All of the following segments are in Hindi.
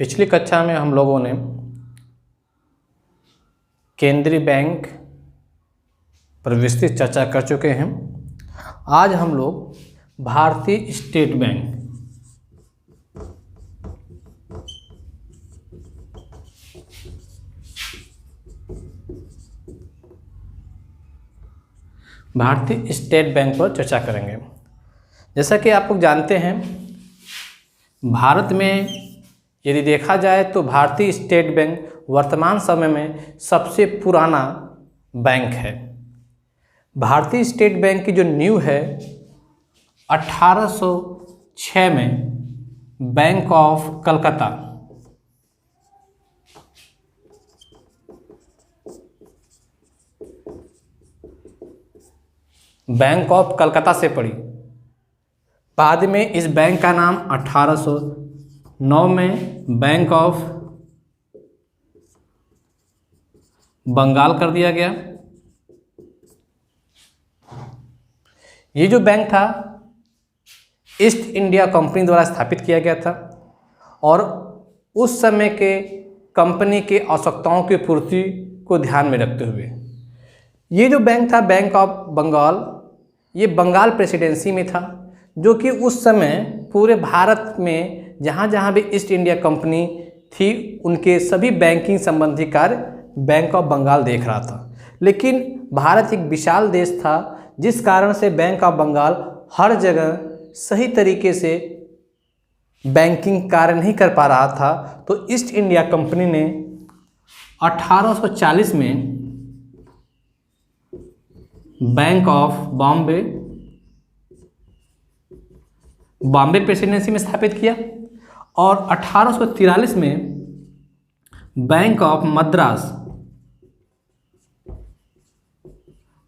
पिछली कक्षा में हम लोगों ने केंद्रीय बैंक पर विस्तृत चर्चा कर चुके हैं। आज हम लोग भारतीय स्टेट बैंक पर चर्चा करेंगे। जैसा कि आप लोग जानते हैं, भारत में यदि देखा जाए तो भारतीय स्टेट बैंक वर्तमान समय में सबसे पुराना बैंक है। भारतीय स्टेट बैंक की जो नींव है 1806 में बैंक ऑफ कलकत्ता से पड़ी। बाद में इस बैंक का नाम 1809 में बैंक ऑफ बंगाल कर दिया गया। ये जो बैंक था ईस्ट इंडिया कंपनी द्वारा स्थापित किया गया था और उस समय के कंपनी के आवश्यकताओं की पूर्ति को ध्यान में रखते हुए ये जो बैंक था बैंक ऑफ बंगाल, ये बंगाल प्रेसिडेंसी में था, जो कि उस समय पूरे भारत में जहाँ जहाँ भी ईस्ट इंडिया कंपनी थी उनके सभी बैंकिंग संबंधी कार्य बैंक ऑफ बंगाल देख रहा था। लेकिन भारत एक विशाल देश था, जिस कारण से बैंक ऑफ बंगाल हर जगह सही तरीके से बैंकिंग कार्य नहीं कर पा रहा था। तो ईस्ट इंडिया कंपनी ने 1840 में बैंक ऑफ बॉम्बे प्रेसिडेंसी में स्थापित किया और 1843 में बैंक ऑफ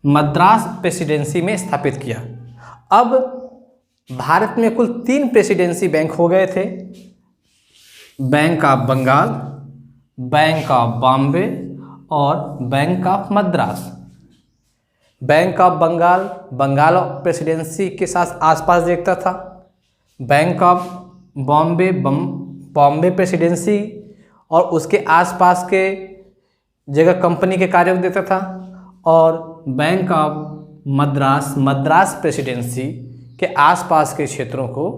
मद्रास प्रेसिडेंसी में स्थापित किया। अब भारत में कुल 3 प्रेसिडेंसी बैंक हो गए थे, bank of Bengal, bank of Bombay और bank of Madras. Bank of Bengal presidency के साथ आसपास देखता था। बैंक ऑफ बॉम्बे प्रेसिडेंसी और उसके आसपास के जगह कंपनी के कार्यों को देखता था और बैंक ऑफ मद्रास प्रेसिडेंसी के आसपास के क्षेत्रों को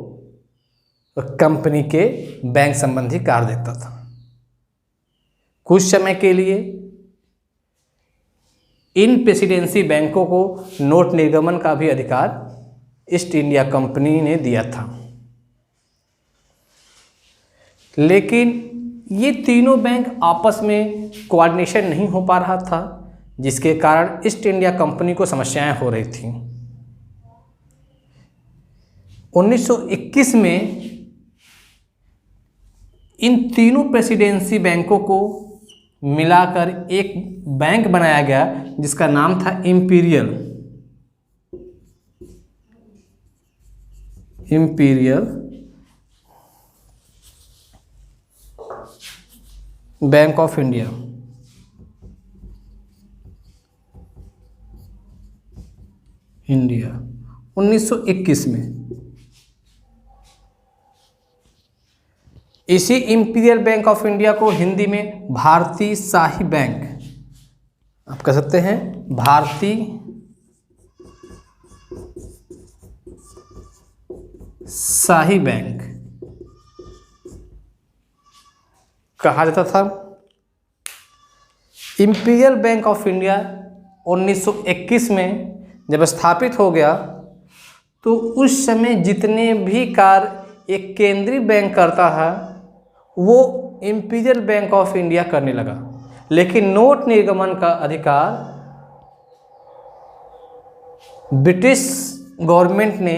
कंपनी के बैंक संबंधी कार्य देखता था। कुछ समय के लिए इन प्रेसिडेंसी बैंकों को नोट निर्गमन का भी अधिकार ईस्ट इंडिया कंपनी ने दिया था। लेकिन ये तीनों बैंक आपस में कोऑर्डिनेशन नहीं हो पा रहा था, जिसके कारण ईस्ट इंडिया कंपनी को समस्याएं हो रही थी। 1921 में इन तीनों प्रेसिडेंसी बैंकों को मिलाकर एक बैंक बनाया गया जिसका नाम था imperial bank of India. India 1921 में इसी इंपीरियल बैंक ऑफ इंडिया को हिंदी में भारतीय शाही बैंक आप कह सकते हैं, भारतीय शाही बैंक कहा जाता था। इंपीरियल बैंक ऑफ इंडिया 1921 में जब स्थापित हो गया तो उस समय जितने भी कार्य एक केंद्रीय बैंक करता है वो इंपीरियल बैंक ऑफ इंडिया करने लगा। लेकिन नोट निर्गमन का अधिकार ब्रिटिश गवर्नमेंट ने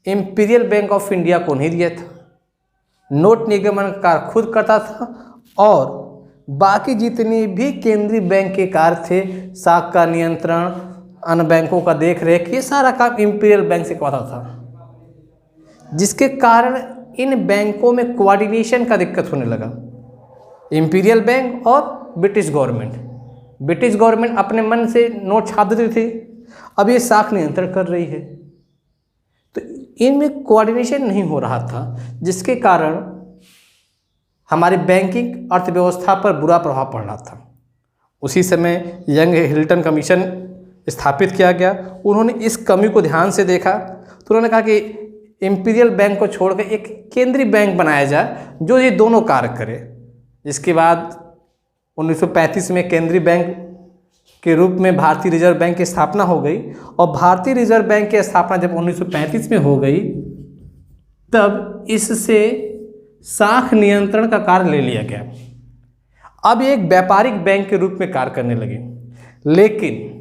इंपीरियल बैंक ऑफ इंडिया को नहीं दिया था। नोट निर्गमन का कार्य खुद करता था और बाकी जितने भी केंद्रीय बैंक के कार्य थे, साख का नियंत्रण, अन्य बैंकों का देख रेख, ये सारा काम इंपीरियल बैंक से करता था, जिसके कारण इन बैंकों में कोऑर्डिनेशन का दिक्कत होने लगा। इंपीरियल बैंक और ब्रिटिश गवर्नमेंट अपने मन से नोट छाप देती थी, अब ये साख नियंत्रण कर रही है, तो इनमें कोऑर्डिनेशन नहीं हो रहा था, जिसके कारण हमारी बैंकिंग अर्थव्यवस्था पर बुरा प्रभाव पड़ रहा था। उसी समय यंग हिल्टन कमीशन स्थापित किया गया। उन्होंने इस कमी को ध्यान से देखा तो उन्होंने कहा कि इंपीरियल बैंक को छोड़कर एक केंद्रीय बैंक बनाया जाए जो ये दोनों कार्य करे। इसके बाद 1935 में केंद्रीय बैंक के रूप में भारतीय रिजर्व बैंक की स्थापना हो गई और भारतीय रिजर्व बैंक की स्थापना जब 1935 में हो गई तब इससे शाख नियंत्रण का कार्य ले लिया गया। अब ये एक व्यापारिक बैंक के रूप में कार्य करने लगे। लेकिन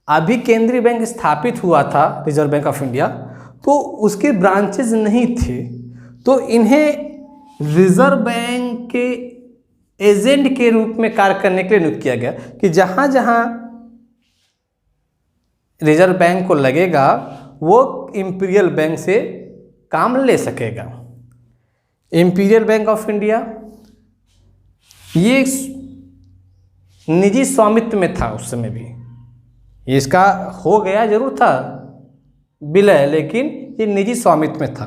अभी केंद्रीय बैंक स्थापित हुआ था रिजर्व बैंक ऑफ इंडिया, तो उसके ब्रांचेज नहीं थे, तो इन्हें रिजर्व बैंक के एजेंट के रूप में कार्य करने के लिए नियुक्त किया गया कि जहाँ जहाँ रिजर्व बैंक को लगेगा वो इंपीरियल बैंक से काम ले सकेगा। इंपीरियल बैंक ऑफ इंडिया ये निजी स्वामित्व में था उस समय भी। इसका हो गया जरूर था विलय, लेकिन ये निजी स्वामित्व में था।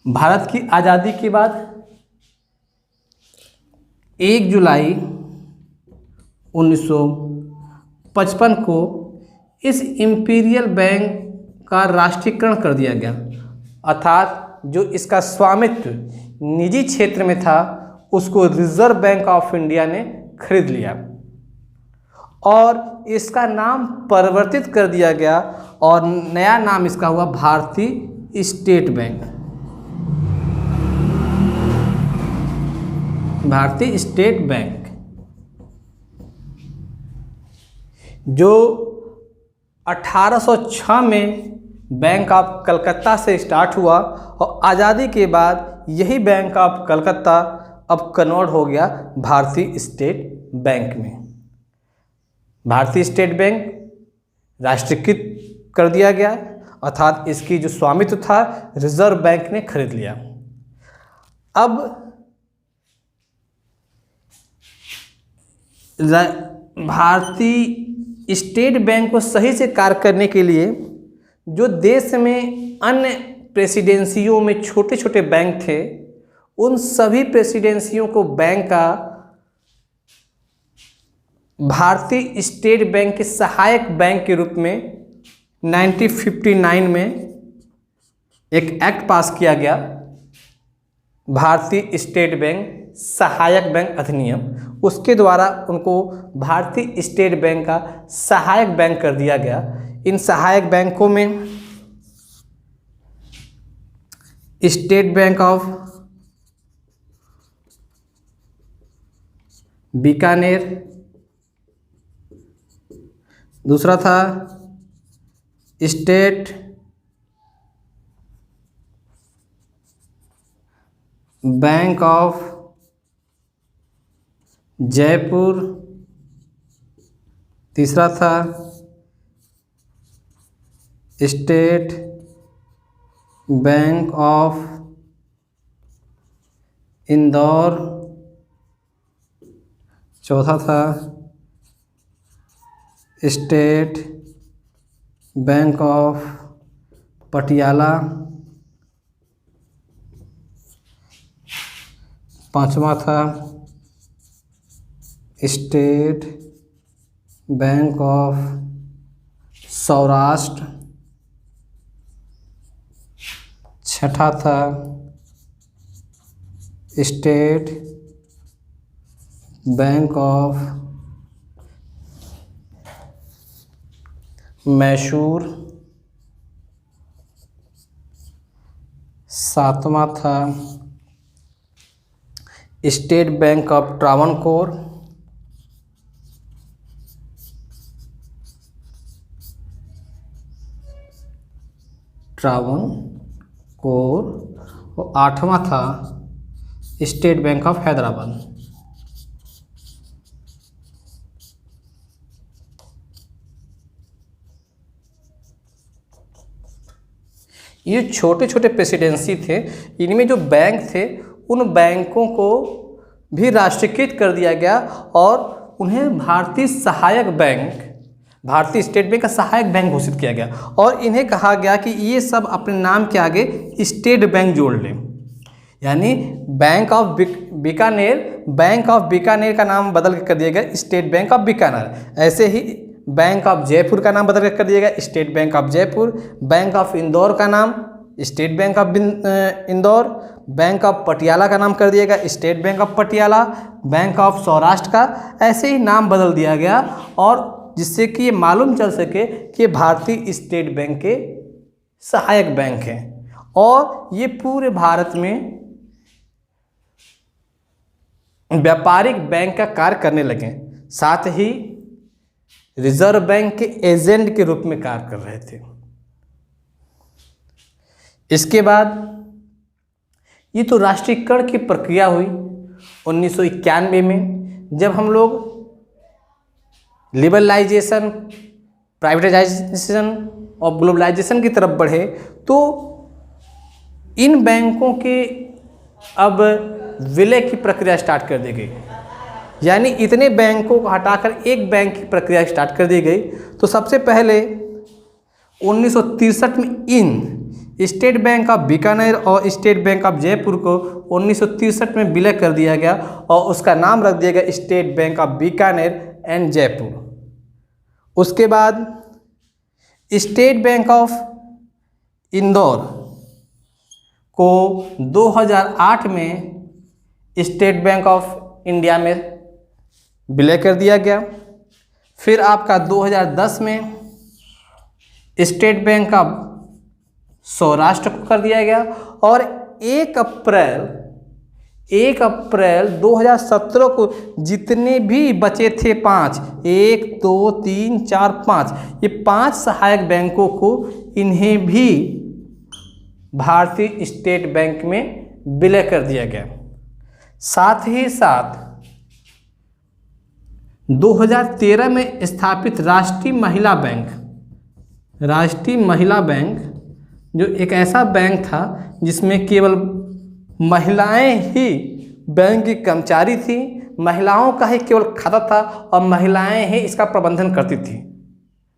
भारत की आज़ादी के बाद 1 जुलाई 1955 को इस इंपीरियल बैंक का राष्ट्रीयकरण कर दिया गया, अर्थात जो इसका स्वामित्व निजी क्षेत्र में था उसको रिजर्व बैंक ऑफ इंडिया ने खरीद लिया और इसका नाम परिवर्तित कर दिया गया और नया नाम इसका हुआ भारतीय स्टेट बैंक। भारतीय स्टेट बैंक जो 1806 में बैंक ऑफ कलकत्ता से स्टार्ट हुआ और आज़ादी के बाद यही बैंक ऑफ कलकत्ता अब कन्वर्ट हो गया भारतीय स्टेट बैंक में। भारतीय स्टेट बैंक राष्ट्रीयकृत कर दिया गया, अर्थात इसकी जो स्वामित्व था रिजर्व बैंक ने खरीद लिया। अब भारतीय स्टेट बैंक को सही से कार्य करने के लिए जो देश में अन्य प्रेसिडेंसियों में छोटे छोटे बैंक थे उन सभी प्रेसिडेंसियों को बैंक का भारतीय स्टेट बैंक के सहायक बैंक के रूप में 1959 में एक एक्ट पास किया गया, भारतीय स्टेट बैंक सहायक बैंक अधिनियम। उसके द्वारा उनको भारतीय स्टेट बैंक का सहायक बैंक कर दिया गया। इन सहायक बैंकों में स्टेट बैंक ऑफ बीकानेर, दूसरा था स्टेट बैंक ऑफ जयपुर, तीसरा था स्टेट बैंक ऑफ इंदौर, चौथा था स्टेट बैंक ऑफ पटियाला, पांचवा था स्टेट बैंक ऑफ सौराष्ट्र, छठा था स्टेट बैंक ऑफ मैसूर, सातवां था स्टेट बैंक ऑफ ट्रावनकोर, और आठवां था स्टेट बैंक ऑफ हैदराबाद। ये छोटे छोटे प्रेसिडेंसी थे, इनमें जो बैंक थे उन बैंकों को भी राष्ट्रीयकृत कर दिया गया और उन्हें भारतीय सहायक बैंक, भारतीय स्टेट बैंक का सहायक बैंक घोषित किया गया और इन्हें कहा गया कि ये सब अपने नाम के आगे स्टेट बैंक जोड़ लें। यानी बैंक ऑफ बीकानेर का नाम बदल के कर दिया गया स्टेट बैंक ऑफ बीकानेर। ऐसे ही बैंक ऑफ जयपुर का नाम बदल के कर दिया गया state bank of Jaipur. Bank of Indore का नाम state bank of Indore. Bank of Patiala का नाम कर दिया गया state bank of Patiala. Bank of Saurashtra का ऐसे ही नाम बदल दिया गया, और जिससे कि ये मालूम चल सके कि ये भारतीय स्टेट बैंक के सहायक बैंक हैं और ये पूरे भारत में व्यापारिक बैंक का कार्य करने लगे, साथ ही रिजर्व बैंक के एजेंट के रूप में कार्य कर रहे थे। इसके बाद ये तो राष्ट्रीयकरण की प्रक्रिया हुई 1991 में, जब हम लोग लिबरलाइजेशन, प्राइवेटाइजेशन और ग्लोबलाइजेशन की तरफ बढ़े, तो इन बैंकों के अब विलय की प्रक्रिया स्टार्ट कर दी गई। यानी इतने बैंकों को हटाकर एक बैंक की प्रक्रिया स्टार्ट कर दी गई। तो सबसे पहले 1963 में इन स्टेट बैंक ऑफ बीकानेर और स्टेट बैंक ऑफ जयपुर को 1963 में विलय कर दिया गया और उसका नाम रख दिया गया state bank of Bikaner and Jaipur. उसके बाद स्टेट बैंक ऑफ इंदौर को 2008 में स्टेट बैंक ऑफ इंडिया में विलय कर दिया गया। फिर आपका 2010 में स्टेट बैंक ऑफ सौराष्ट्र को कर दिया गया और 1 अप्रैल 2017 को जितने भी बचे थे 5, 1, 2, 3, 4, 5, ये 5 सहायक बैंकों को इन्हें भी भारतीय स्टेट बैंक में विलय कर दिया गया। साथ ही साथ 2013 में स्थापित राष्ट्रीय महिला बैंक जो एक ऐसा बैंक था जिसमें केवल महिलाएं ही बैंक की कर्मचारी थी, महिलाओं का ही केवल खाता था और महिलाएं ही इसका प्रबंधन करती थी।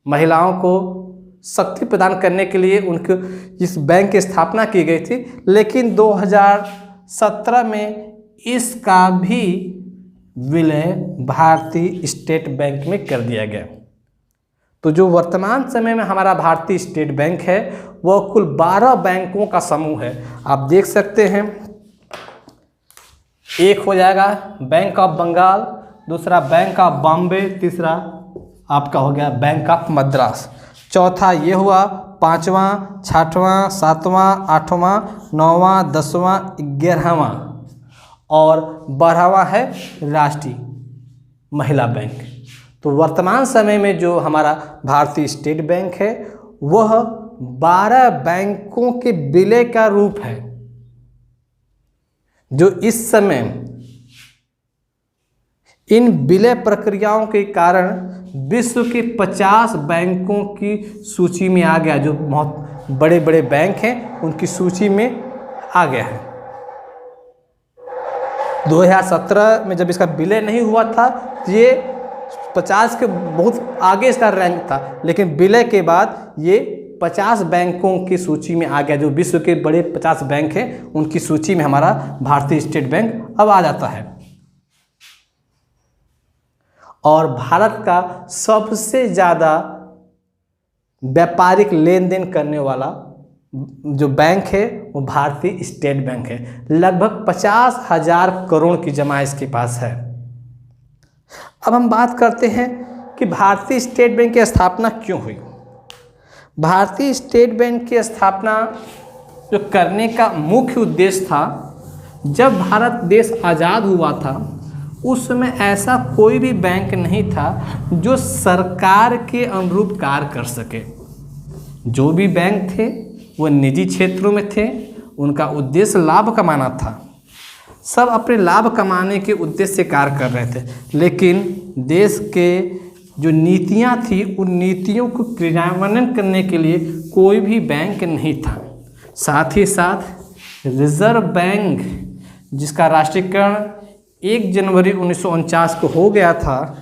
महिलाओं को शक्ति प्रदान करने के लिए उनके इस बैंक की स्थापना की गई थी, लेकिन 2017 में इसका भी विलय भारतीय स्टेट बैंक में कर दिया गया। तो जो वर्तमान समय में हमारा भारतीय स्टेट बैंक है वह कुल 12 बैंकों का समूह है। आप देख सकते हैं, एक हो जाएगा बैंक ऑफ बंगाल, दूसरा बैंक ऑफ बॉम्बे, तीसरा आपका हो गया बैंक ऑफ मद्रास, चौथा ये हुआ, 5वां, 6वां, 7वां, 8वां, 9वां, 10वां, 11वां और 12वां है राष्ट्रीय महिला बैंक। तो वर्तमान समय में जो हमारा भारतीय स्टेट बैंक है वह 12 बैंकों के विलय का रूप है, जो इस समय इन विलय प्रक्रियाओं के कारण विश्व के 50 बैंकों की सूची में आ गया। जो बहुत बड़े बड़े बैंक हैं उनकी सूची में आ गया है। 2017 में जब इसका विलय नहीं हुआ था तो ये 50 के बहुत आगे इसका रैंक था, लेकिन विलय के बाद ये 50 बैंकों की सूची में आ गया। जो विश्व के बड़े 50 बैंक हैं उनकी सूची में हमारा भारतीय स्टेट बैंक अब आ जाता है। और भारत का सबसे ज़्यादा व्यापारिक लेन देन करने वाला जो बैंक है वो भारतीय स्टेट बैंक है। लगभग 50,000 करोड़ की जमा इसके पास है। अब हम बात करते हैं कि भारतीय स्टेट बैंक की स्थापना क्यों हुई। भारतीय स्टेट बैंक की स्थापना जो करने का मुख्य उद्देश्य था, जब भारत देश आज़ाद हुआ था उस समय ऐसा कोई भी बैंक नहीं था जो सरकार के अनुरूप कार्य कर सके। जो भी बैंक थे वो निजी क्षेत्रों में थे, उनका उद्देश्य लाभ कमाना था। सब अपने लाभ कमाने के उद्देश्य से कार्य कर रहे थे, लेकिन देश के जो नीतियां थी उन नीतियों को क्रियान्वयन करने के लिए कोई भी बैंक नहीं था। साथ ही साथ रिजर्व बैंक जिसका राष्ट्रीयकरण 1 जनवरी 1949 को हो गया था,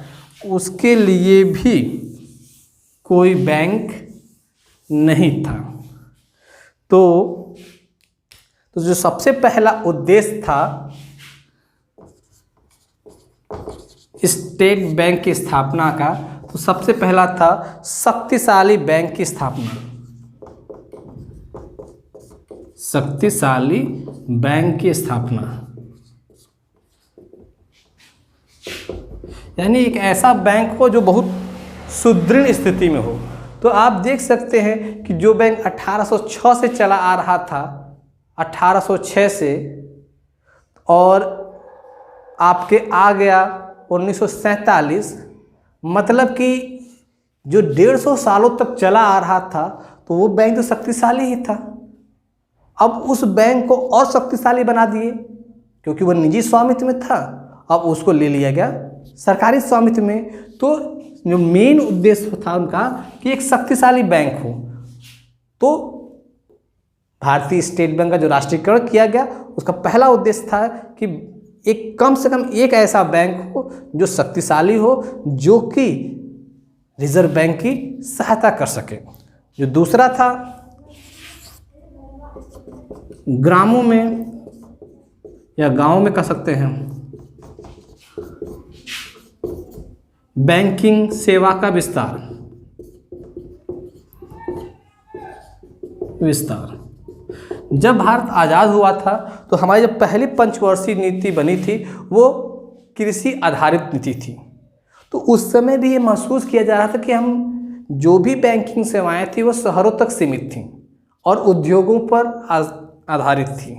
उसके लिए भी कोई बैंक नहीं था। तो तो जो सबसे पहला उद्देश्य था स्टेट बैंक की स्थापना का, तो सबसे पहला था शक्तिशाली बैंक की स्थापना। शक्तिशाली बैंक की स्थापना, यानी एक ऐसा बैंक हो जो बहुत सुदृढ़ स्थिति में हो। तो आप देख सकते हैं कि जो बैंक 1806 से चला आ रहा था, 1806 से, और आपके आ गया 1947, मतलब कि जो 150 सालों तक चला आ रहा था, तो वो बैंक तो शक्तिशाली ही था। अब उस बैंक को और शक्तिशाली बना दिए, क्योंकि वो निजी स्वामित्व में था, अब उसको ले लिया गया सरकारी स्वामित्व में। तो जो मेन उद्देश्य था उनका कि एक शक्तिशाली बैंक हो, तो भारतीय स्टेट बैंक का जो राष्ट्रीयकरण किया गया, उसका पहला उद्देश्य था कि एक कम से कम एक ऐसा बैंक हो जो शक्तिशाली हो, जो कि रिजर्व बैंक की सहायता कर सके। जो दूसरा था, ग्रामों में या गांवों में कह सकते हैं, बैंकिंग सेवा का विस्तार। जब भारत आज़ाद हुआ था, तो हमारी जब पहली पंचवर्षीय नीति बनी थी, वो कृषि आधारित नीति थी। तो उस समय भी ये महसूस किया जा रहा था कि हम जो भी बैंकिंग सेवाएं थी वो शहरों तक सीमित थीं और उद्योगों पर आधारित थी।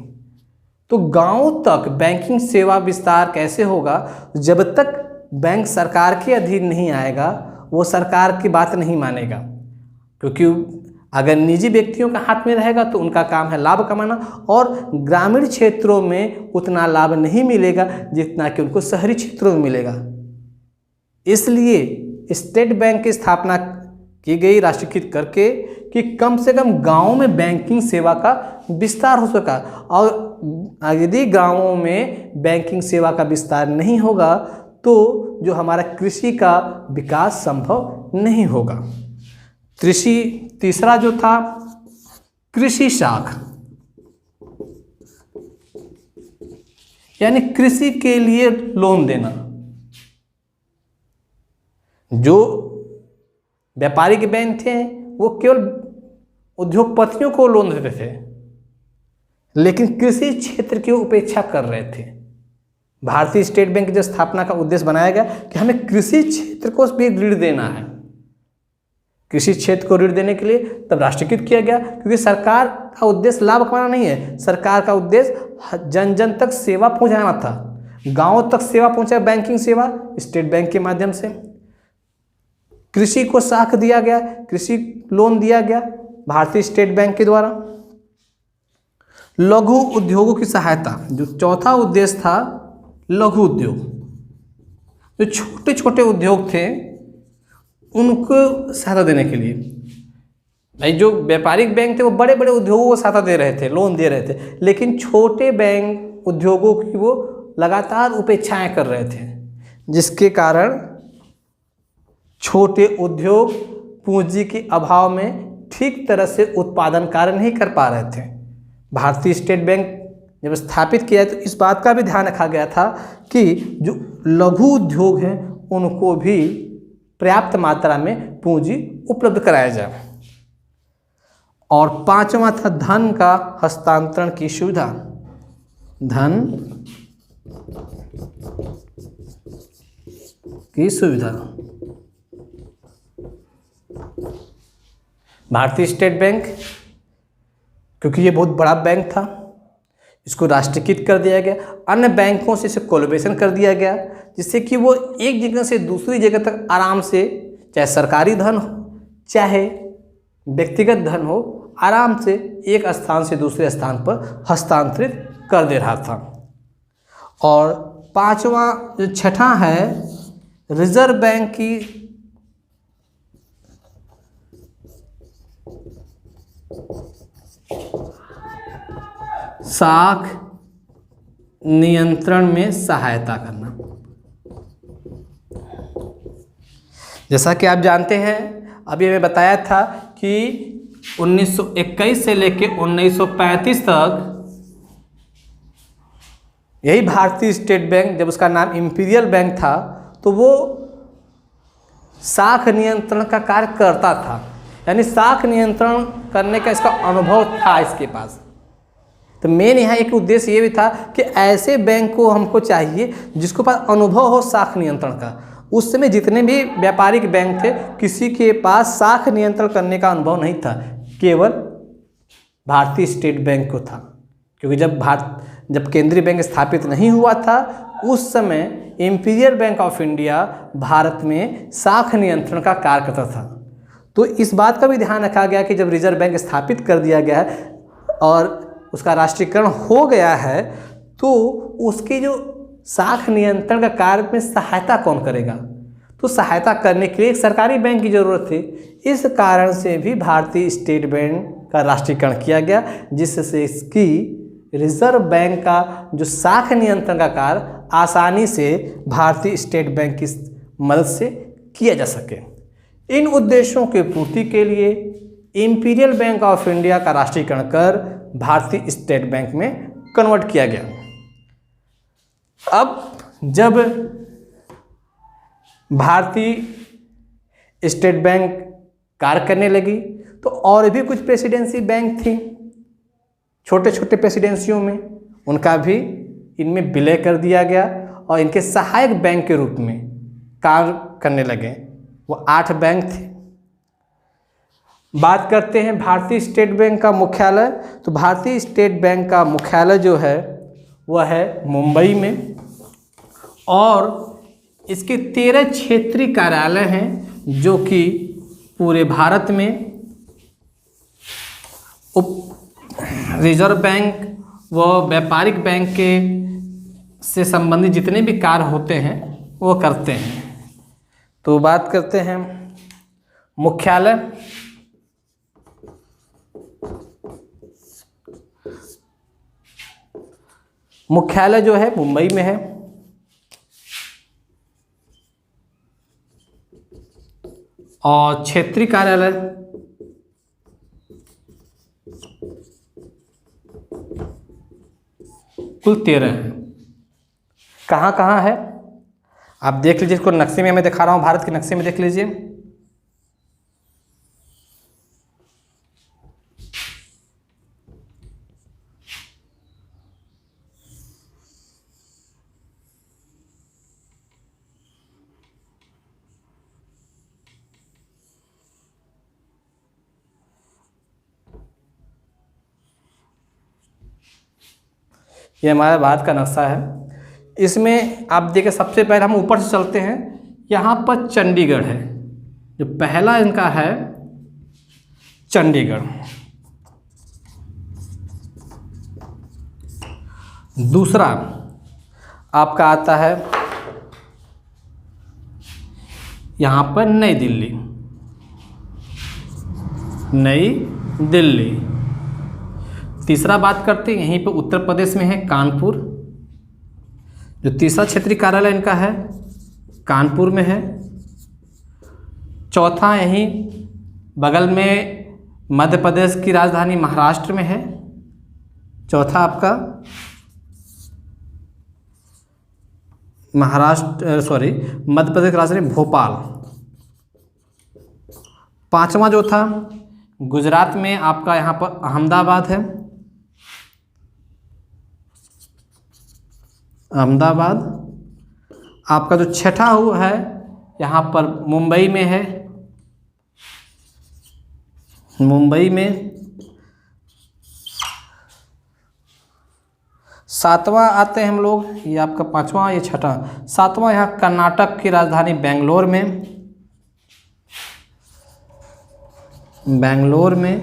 तो गांवों तक बैंकिंग सेवा विस्तार कैसे होगा? जब तक बैंक सरकार के अधीन नहीं आएगा, वो सरकार की बात नहीं मानेगा, क्योंकि अगर निजी व्यक्तियों का हाथ में रहेगा तो उनका काम है लाभ कमाना, और ग्रामीण क्षेत्रों में उतना लाभ नहीं मिलेगा जितना कि उनको शहरी क्षेत्रों में मिलेगा। इसलिए स्टेट बैंक की स्थापना की गई राष्ट्रीयकृत करके, कि कम से कम गांवों में बैंकिंग सेवा का विस्तार हो सका। और यदि गांवों में बैंकिंग सेवा का विस्तार नहीं होगा तो जो हमारा कृषि का विकास संभव नहीं होगा। तीसरा जो था कृषि शाख, यानी कृषि के लिए लोन देना। जो व्यापारिक बैंक थे वो केवल उद्योगपतियों को लोन देते थे, लेकिन कृषि क्षेत्र की उपेक्षा कर रहे थे। भारतीय स्टेट बैंक की जो स्थापना का उद्देश्य बनाया गया कि हमें कृषि क्षेत्र को भी ऋण देना है। कृषि क्षेत्र को ऋण देने के लिए तब राष्ट्रीयकृत किया गया, क्योंकि सरकार का उद्देश्य लाभ कमाना नहीं है, सरकार का उद्देश्य जन जन तक सेवा पहुंचाना था। गांवों तक सेवा पहुंचाए बैंकिंग सेवा स्टेट बैंक के माध्यम से। कृषि को साख दिया गया, कृषि लोन दिया गया भारतीय स्टेट बैंक के द्वारा। लघु उद्योगों की सहायता, जो चौथा उद्देश्य था लघु उद्योग, जो छोटे छोटे उद्योग थे उनको सहायता देने के लिए। भाई जो व्यापारिक बैंक थे वो बड़े बड़े उद्योगों को सहायता दे रहे थे, लोन दे रहे थे, लेकिन छोटे बैंक उद्योगों की वो लगातार उपेक्षाएं कर रहे थे, जिसके कारण छोटे उद्योग पूंजी के अभाव में ठीक तरह से उत्पादन कार्य नहीं कर पा रहे थे। भारतीय स्टेट बैंक जब स्थापित किया तो इस बात का भी ध्यान रखा गया था कि जो लघु उद्योग हैं उनको भी पर्याप्त मात्रा में पूंजी उपलब्ध कराया जाए। और पांचवा था धन का हस्तांतरण की सुविधा। धन की सुविधा। भारतीय स्टेट बैंक, क्योंकि ये बहुत बड़ा बैंक था, इसको राष्ट्रीयकृत कर दिया गया। अन्य बैंकों से इसे कोलैबोरेशन कर दिया गया, जिससे कि वो एक जगह से दूसरी जगह तक आराम से, चाहे सरकारी धन हो चाहे व्यक्तिगत धन हो, आराम से एक स्थान से दूसरे स्थान पर हस्तांतरित कर दे रहा था। और पांचवा जो छठा है रिजर्व बैंक की साख नियंत्रण में सहायता करना। जैसा कि आप जानते हैं, अभी मैं बताया था कि 1921 से लेकर 1935 तक यही भारतीय स्टेट बैंक, जब उसका नाम इंपीरियल बैंक था, तो वो साख नियंत्रण का कार्य करता था, यानी साख नियंत्रण करने का इसका अनुभव था इसके पास। तो मेन यहाँ एक उद्देश्य ये भी था कि ऐसे बैंक को हमको चाहिए जिसके पास अनुभव हो साख नियंत्रण का। उस समय जितने भी व्यापारिक बैंक थे, किसी के पास साख नियंत्रण करने का अनुभव नहीं था, केवल भारतीय स्टेट बैंक को था। क्योंकि जब केंद्रीय बैंक स्थापित नहीं हुआ था, उस समय imperial bank of India Bharat में साख नियंत्रण का कार्य करता था। तो इस बात का भी ध्यान रखा गया कि जब रिजर्व बैंक स्थापित कर दिया गया है और उसका राष्ट्रीयकरण हो गया है, तो उसके जो साख नियंत्रण का कार्य में सहायता कौन करेगा, तो सहायता करने के लिए एक सरकारी बैंक की ज़रूरत थी। इस कारण से भी भारतीय स्टेट बैंक का राष्ट्रीयकरण किया गया, जिससे इसकी रिजर्व बैंक का जो साख नियंत्रण का कार्य आसानी से भारतीय स्टेट बैंक की मदद से किया जा सके। इन उद्देश्यों की पूर्ति के लिए इंपीरियल बैंक ऑफ इंडिया का राष्ट्रीयकरण कर भारतीय स्टेट बैंक में कन्वर्ट किया गया। अब जब भारतीय स्टेट बैंक कार्य करने लगी, तो और भी कुछ प्रेसिडेंसी बैंक थी छोटे छोटे प्रेसिडेंसियों में, उनका भी इनमें विलय कर दिया गया और इनके सहायक बैंक के रूप में कार्य करने लगे। वो 8 बैंक थे। बात करते हैं भारतीय स्टेट बैंक का मुख्यालय। तो भारतीय स्टेट बैंक का मुख्यालय जो है वह है मुंबई में, और इसके 13 क्षेत्रीय कार्यालय हैं जो कि पूरे भारत में रिजर्व बैंक व व्यापारिक बैंक के से संबंधित जितने भी कार्य होते हैं वो करते हैं। तो बात करते हैं मुख्यालय। मुख्यालय जो है मुंबई में है, और क्षेत्रीय कार्यालय कुल 13 हैं। कहाँ कहाँ है आप देख लीजिए, इसको नक्शे में मैं दिखा रहा हूँ, भारत के नक्शे में देख लीजिए। ये हमारा भारत का नक्शा है। इसमें आप देखिए, सबसे पहले हम ऊपर से चलते हैं। यहाँ पर चंडीगढ़ है, जो पहला इनका है चंडीगढ़। दूसरा आपका आता है यहाँ पर नई दिल्ली। नई दिल्ली। तीसरा बात करते हैं, यहीं पर उत्तर प्रदेश में है कानपुर, जो तीसरा क्षेत्रीय कार्यालय इनका है कानपुर में है। चौथा यहीं बगल में मध्य प्रदेश की राजधानी महाराष्ट्र में है। चौथा आपका मध्य प्रदेश की राजधानी भोपाल। पांचवा जो था गुजरात में आपका यहाँ पर अहमदाबाद है। अहमदाबाद। आपका जो छठा हुआ है यहाँ पर मुंबई में है। मुंबई में। सातवां आते हैं हम लोग, ये आपका पांचवा, ये छठा। सातवां यहाँ कर्नाटक की राजधानी बेंगलोर में। बेंगलोर में।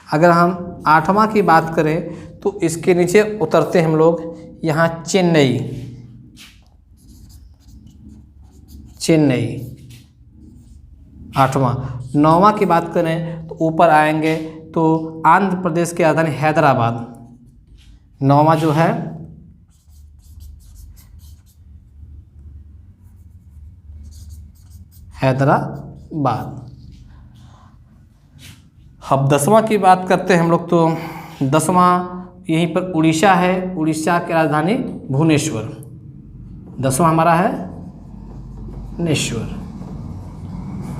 अगर हम आठवां की बात करें तो इसके नीचे उतरते हैं हम लोग, यहाँ चेन्नई। चेन्नई आठवां। नौवां की बात करें तो ऊपर आएंगे तो आंध्र प्रदेश की राजधानी हैदराबाद। नौवां जो है हैदराबाद। अब 10वां की बात करते हैं हम लोग, तो 10वां यहीं पर उड़ीसा है, उड़ीसा की राजधानी भुवनेश्वर। 10वां हमारा है नेश्वर।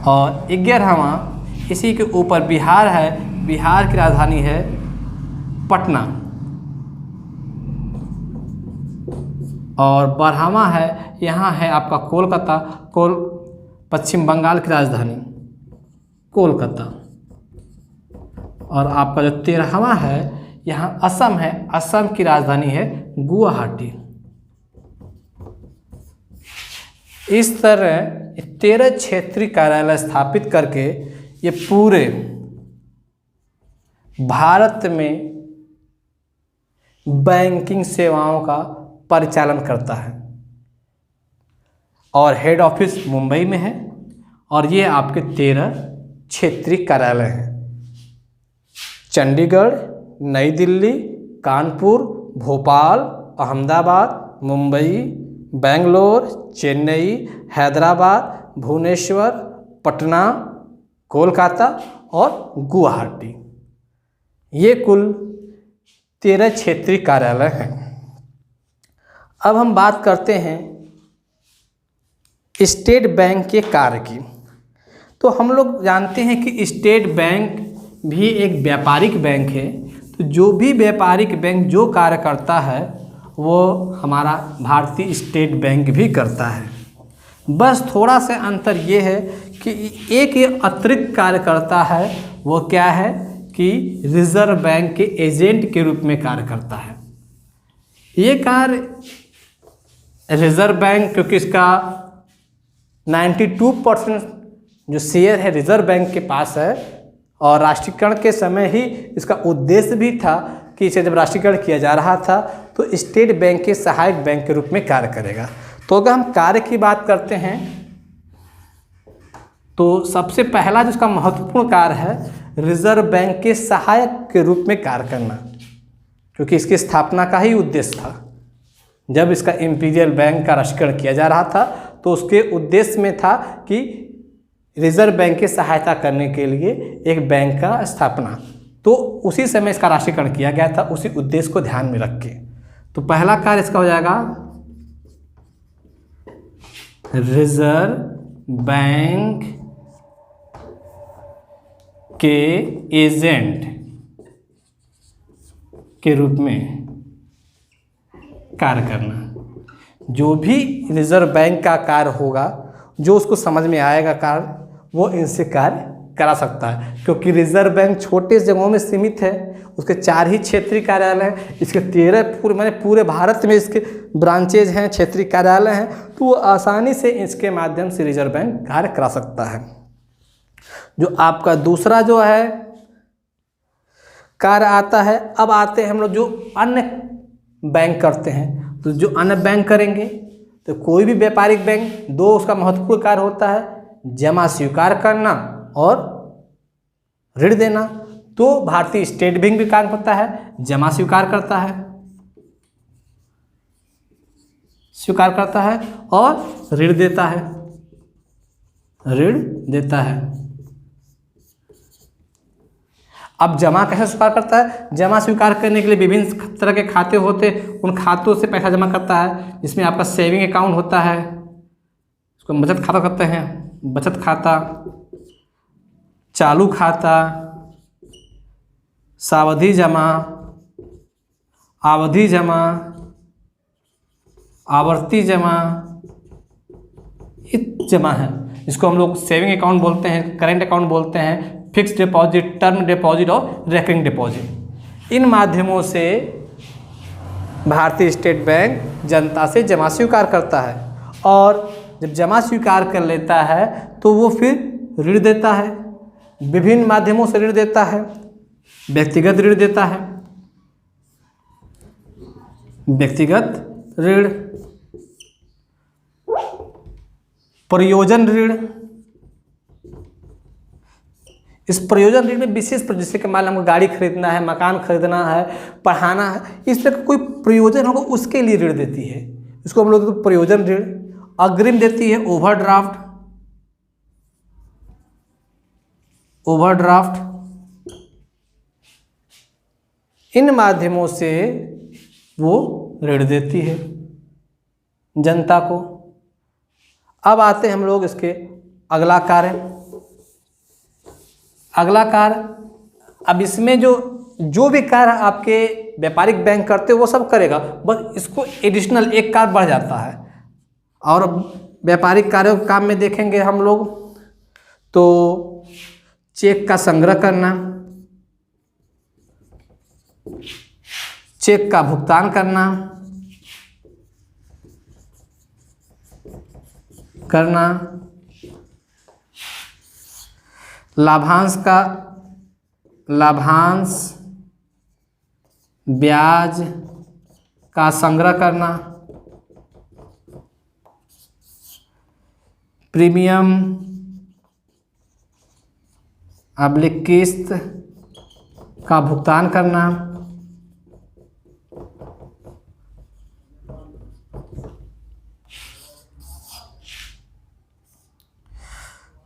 और 11वां इसी के ऊपर बिहार है, बिहार की राजधानी है पटना। और 12वां है, यहाँ है आपका कोलकाता, पश्चिम बंगाल की राजधानी कोलकाता। और आपका जो 13वां है, यहाँ असम है, असम की राजधानी है गुवाहाटी। इस तरह 13 क्षेत्रीय कार्यालय स्थापित करके ये पूरे भारत में बैंकिंग सेवाओं का परिचालन करता है। और हेड ऑफिस मुंबई में है। और ये आपके 13 क्षेत्रीय कार्यालय हैं: चंडीगढ़, नई दिल्ली, कानपुर, भोपाल, अहमदाबाद, मुंबई, बेंगलोर, चेन्नई, हैदराबाद, भुवनेश्वर, पटना, कोलकाता और गुवाहाटी। ये कुल 13 क्षेत्रीय कार्यालय हैं। अब हम बात करते हैं स्टेट बैंक के कार्य की। तो हम लोग जानते हैं कि स्टेट बैंक भी एक व्यापारिक बैंक है। तो जो भी व्यापारिक बैंक जो कार्य करता है वो हमारा भारतीय स्टेट बैंक भी करता है। बस थोड़ा सा अंतर ये है कि एक ये अतिरिक्त कार्य करता है, वो क्या है कि रिजर्व बैंक के एजेंट के रूप में कार्य करता है। ये कार्य रिजर्व बैंक, क्योंकि इसका 92% जो शेयर है रिजर्व बैंक के पास है, और राष्ट्रीयकरण के समय ही इसका उद्देश्य भी था कि इसे जब राष्ट्रीयकरण किया जा रहा था तो स्टेट बैंक के सहायक बैंक के रूप में कार्य करेगा। तो अगर हम कार्य की बात करते हैं तो सबसे पहला जो इसका महत्वपूर्ण कार्य है रिजर्व बैंक के सहायक के रूप में कार्य करना, क्योंकि इसकी स्थापना का ही उद्देश्य था। जब इसका इंपीरियल बैंक का राष्ट्रीयकरण किया जा रहा था तो उसके उद्देश्य में था कि रिजर्व बैंक की सहायता करने के लिए एक बैंक का स्थापना, तो उसी समय इसका राष्ट्रीयकरण किया गया था, उसी उद्देश्य को ध्यान में रख के। तो पहला कार्य इसका हो जाएगा रिजर्व बैंक के एजेंट के रूप में कार्य करना। जो भी रिजर्व बैंक का कार्य होगा, जो उसको समझ में आएगा कार्य, वो इनसे कार्य करा सकता है। क्योंकि रिजर्व बैंक छोटे जगहों में सीमित है, उसके 4 ही क्षेत्रीय कार्यालय हैं, इसके 13 पूरे भारत में इसके ब्रांचेज हैं, क्षेत्रीय कार्यालय हैं, तो वो आसानी से इसके माध्यम से रिजर्व बैंक कार्य करा सकता है। जो आपका दूसरा जो है कार्य आता है, अब आते हैं हम लोग जो अन्य बैंक करते हैं। तो जो अन्य बैंक करेंगे, तो कोई भी व्यापारिक बैंक, 2 उसका महत्वपूर्ण कार्य होता है, जमा स्वीकार करना और ऋण देना। तो भारतीय स्टेट बैंक भी काम करता है, जमा स्वीकार करता है और ऋण देता है। अब जमा कैसे स्वीकार करता है? जमा स्वीकार करने के लिए विभिन्न तरह के खाते होते हैं, उन खातों से पैसा जमा करता है, जिसमें आपका सेविंग अकाउंट होता है, उसको बचत खाता कहते हैं, बचत खाता, चालू खाता, सावधि जमा, आवधि जमा, आवर्ती जमा, ये जमा है, जिसको हम लोग सेविंग अकाउंट बोलते हैं, करेंट अकाउंट बोलते हैं, फिक्स्ड डिपॉजिट, टर्म डिपॉजिट और रेकरिंग डिपॉजिट। इन माध्यमों से भारतीय स्टेट बैंक जनता से जमा स्वीकार करता है, और जब जमा स्वीकार कर लेता है तो वो फिर ऋण देता है, विभिन्न माध्यमों से ऋण देता है। व्यक्तिगत ऋण देता है, व्यक्तिगत ऋण, प्रयोजन ऋण। इस प्रयोजन ऋण में विशेष, जैसे कि मान लो हमको गाड़ी खरीदना है, मकान खरीदना है, पढ़ाना है, इस तरह का कोई प्रयोजन होगा उसके लिए ऋण देती है, इसको हम लोग प्रयोजन ऋण। अग्रिम देती है ओवरड्राफ्ट, इन माध्यमों से वो ऋण देती है जनता को। अब आते हैं हम लोग इसके अगला कार्य। अगला कार्य, अब इसमें जो भी कार्य आपके व्यापारिक बैंक करते हो वो सब करेगा, बस इसको एडिशनल एक कार्य बढ़ जाता है। और व्यापारिक कार्यों के काम में देखेंगे हम लोग तो चेक का संग्रह करना, चेक का भुगतान करना, लाभांश ब्याज का संग्रह करना, प्रीमियम / किस्त का भुगतान करना,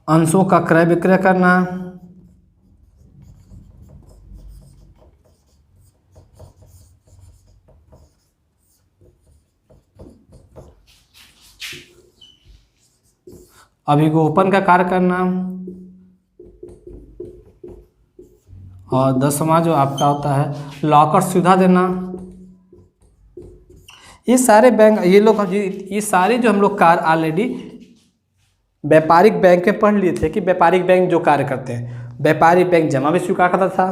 अंशों का क्रय विक्रय करना, अभिगोपन का कार्य करना, और 10वां जो आपका होता है लॉकर सुविधा देना। ये सारे बैंक, ये सारे जो हम लोग कार्य ऑलरेडी व्यापारिक बैंक में पढ़ लिए थे कि व्यापारिक बैंक जो कार्य करते हैं। व्यापारिक बैंक जमा भी स्वीकार करता था,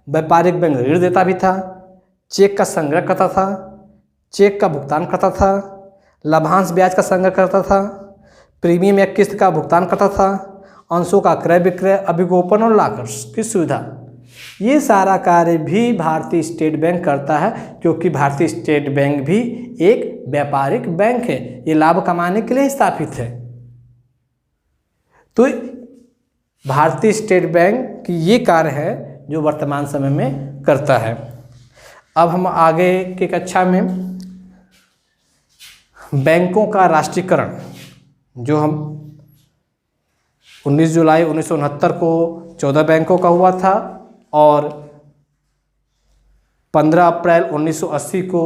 व्यापारिक बैंक ऋण देता भी था, चेक का संग्रह करता था, चेक का भुगतान करता था, लाभांश ब्याज का संग्रह करता था, प्रीमियम या किस्त का भुगतान करता था, अंशों का क्रय विक्रय, अभिगोपन और लॉकर्स की सुविधा। ये सारा कार्य भी भारतीय स्टेट बैंक करता है, क्योंकि भारतीय स्टेट बैंक भी एक व्यापारिक बैंक है। ये लाभ कमाने के लिए स्थापित है। तो भारतीय स्टेट बैंक की ये कार्य है जो वर्तमान समय में करता है। अब हम आगे की कक्षा में बैंकों का राष्ट्रीयकरण, जो हम 19 जुलाई 1969 को 14 बैंकों का हुआ था और 15 अप्रैल 1980 को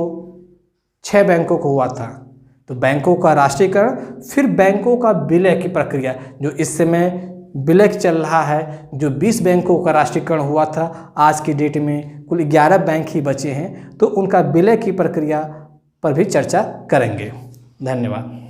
6 बैंकों को हुआ था। तो बैंकों का राष्ट्रीयकरण, फिर बैंकों का विलय की प्रक्रिया, जो इस समय विलय चल रहा है, जो 20 बैंकों का राष्ट्रीयकरण हुआ था, आज की डेट में कुल 11 बैंक ही बचे हैं। तो उनका विलय की प्रक्रिया पर भी चर्चा करेंगे। धन्यवाद।